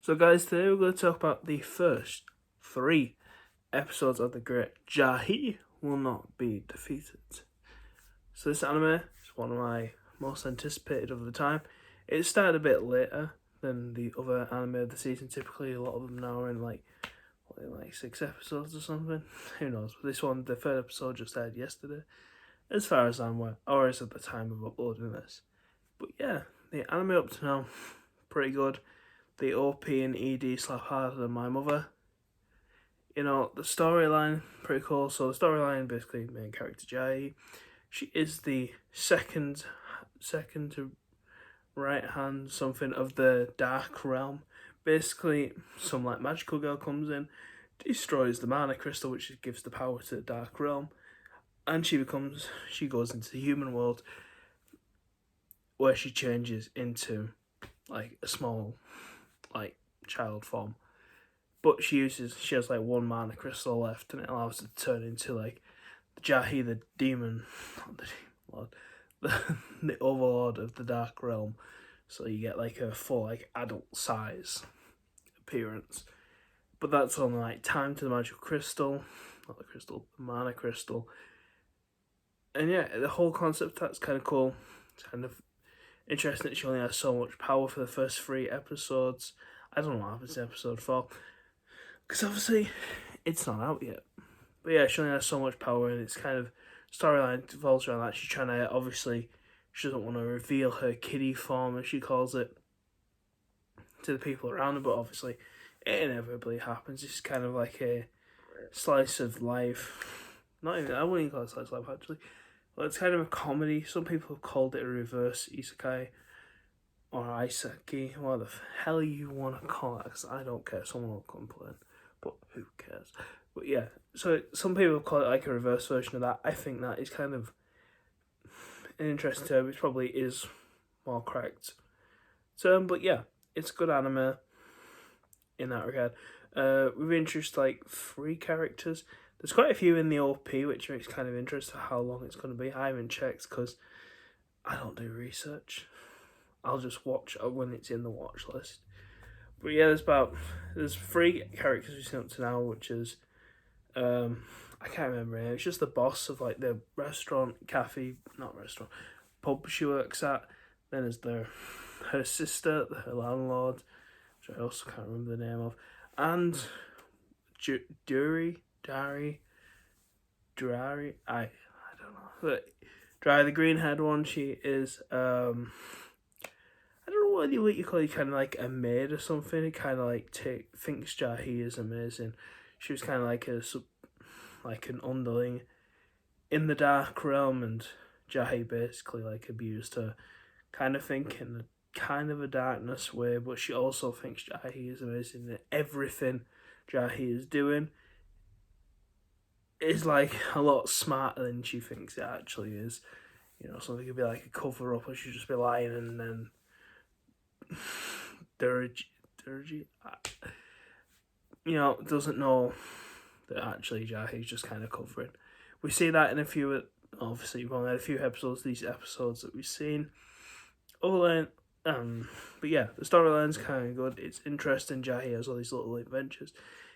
So guys, today we're going to talk about the first 3 episodes of the great Jahy Will Not Be Defeated. So this anime is one of my most anticipated of the time. It started a bit later than the other anime of the season. Typically a lot of them now are in like 6 episodes or something. Who knows? But this one, the 3rd episode just aired yesterday, as far as I'm aware, or as at the time of uploading this. But yeah, the anime up to now, pretty good. The OP and ED slap harder than my mother. You know, the storyline, pretty cool. So the storyline, basically, main character Jahy, she is the second to right hand something of the dark realm. Basically, some like magical girl comes in, destroys the mana crystal, which gives the power to the dark realm, and she goes into the human world, where she changes into like a small child form. But she has like 1 mana crystal left, and it allows her to turn into like the Jahy, the demon, not the demon lord, the overlord of the dark realm. So you get like a full like adult size appearance. But that's only like time to the magical crystal, not the crystal, the mana crystal. And yeah, the whole concept, that's kind of cool. It's kind of interesting that she only has so much power for the first 3 episodes. I don't know what happens in episode 4, because obviously it's not out yet. But yeah, she only has so much power, and it's kind of storyline revolves around that. She's trying to, obviously, she doesn't want to reveal her kiddie form, as she calls it, to the people around her, but obviously it inevitably happens. It's kind of like a slice of life. Not even, I wouldn't even call it slice of life, actually. Well, it's kind of a comedy. Some people have called it a reverse isekai, or Isaki, what the hell you want to call it, because I don't care, someone will complain, but who cares? But yeah, so some people call it like a reverse version of that. I think that is kind of an interesting term, which probably is more correct term, but yeah, it's a good anime in that regard. We've introduced like 3 characters. There's quite a few in the OP, which makes kind of interesting how long it's going to be. I haven't checked because I don't do research. I'll just watch when it's in the watch list. But yeah, there's 3 characters we've seen up to now, which is I can't remember it. It's just the boss of like the pub she works at. Then there's her sister, her landlord, which I also can't remember the name of, and Dari, I don't know. But Dry, the green haired one, she is I don't know what you call it, kind of like a maid or something. It kind of like thinks Jahy is amazing. She was kind of like an underling in the dark realm, and Jahy basically like abused her, kind of think in kind of a darkness way. But she also thinks Jahy is amazing, and everything Jahy is doing is like a lot smarter than she thinks it actually is. You know, something could be like a cover up, or she'd just be lying, and then Dirge, doesn't know that actually Jahy's just kind of covering. We see that in a few, obviously we've only had a few episodes, these episodes that we've seen. But yeah, the storyline's kind of good. It's interesting. Jahy has all these little adventures.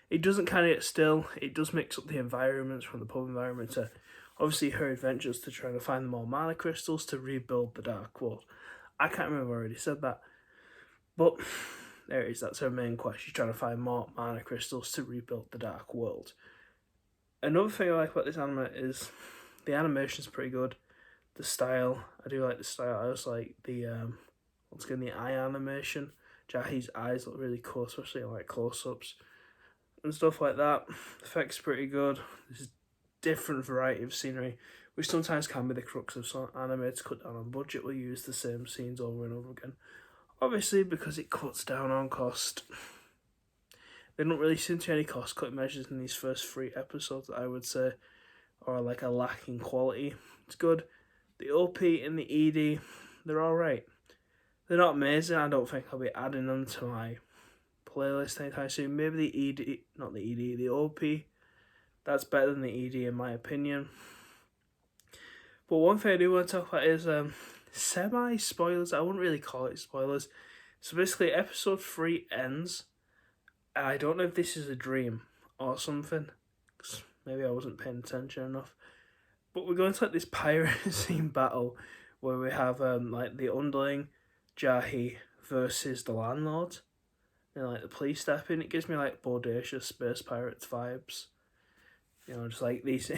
It doesn't kind of get still. It does mix up the environments, from the pub environment to obviously her adventures to trying to find more mana crystals to rebuild the Dark World. I can't remember if I already said that, but there it is. That's her main quest. She's trying to find more mana crystals to rebuild the Dark World. Another thing I like about this anime is the animation's pretty good. The style, I do like the style. I also like the once again the eye animation. Jahy's eyes look really cool, especially in like close-ups and stuff like that. The effects pretty good. There's a different variety of scenery, which sometimes can be the crux of some anime to cut down on budget. Will use the same scenes over and over again, obviously because it cuts down on cost. They don't really seem to any cost cutting measures in these first 3 episodes, I would say, or like a lack in quality. It's good. The OP and the ED, they're alright. They're not amazing. I don't think I'll be adding them to my playlist anytime soon. Maybe the OP. That's better than the ED in my opinion. But one thing I do want to talk about is semi-spoilers. I wouldn't really call it spoilers. So basically, episode 3 ends I don't know if this is a dream or something, 'cause maybe I wasn't paying attention enough. But we're going to like this pirate scene battle where we have like the underling, Jahy, versus the landlord. And like the police step in. It gives me like Bodacious Space Pirates vibes. You know, just like these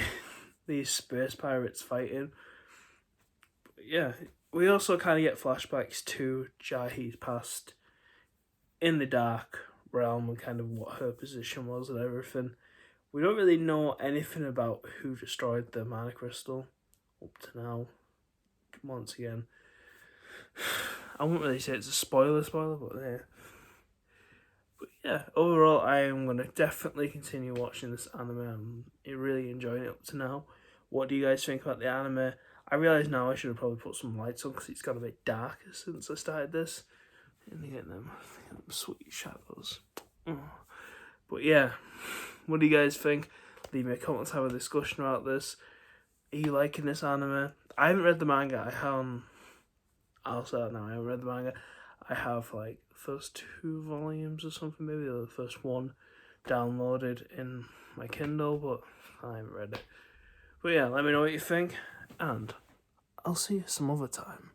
these space pirates fighting. But yeah, we also kind of get flashbacks to Jahy's past in the dark realm and kind of what her position was and everything. We don't really know anything about who destroyed the mana crystal up to now. Once again, I wouldn't really say it's a spoiler, but yeah. But yeah, overall, I am going to definitely continue watching this anime. I'm really enjoying it up to now. What do you guys think about the anime? I realise now I should have probably put some lights on because it's got a bit darker since I started this. And you get them sweet shadows. Oh. But yeah, what do you guys think? Leave me a comment, have a discussion about this. Are you liking this anime? I haven't read the manga. I'll say that now. I haven't read the manga. I have like the first 2 volumes or something, maybe, or the first one downloaded in my Kindle, but I haven't read it. But yeah, let me know what you think, and I'll see you some other time.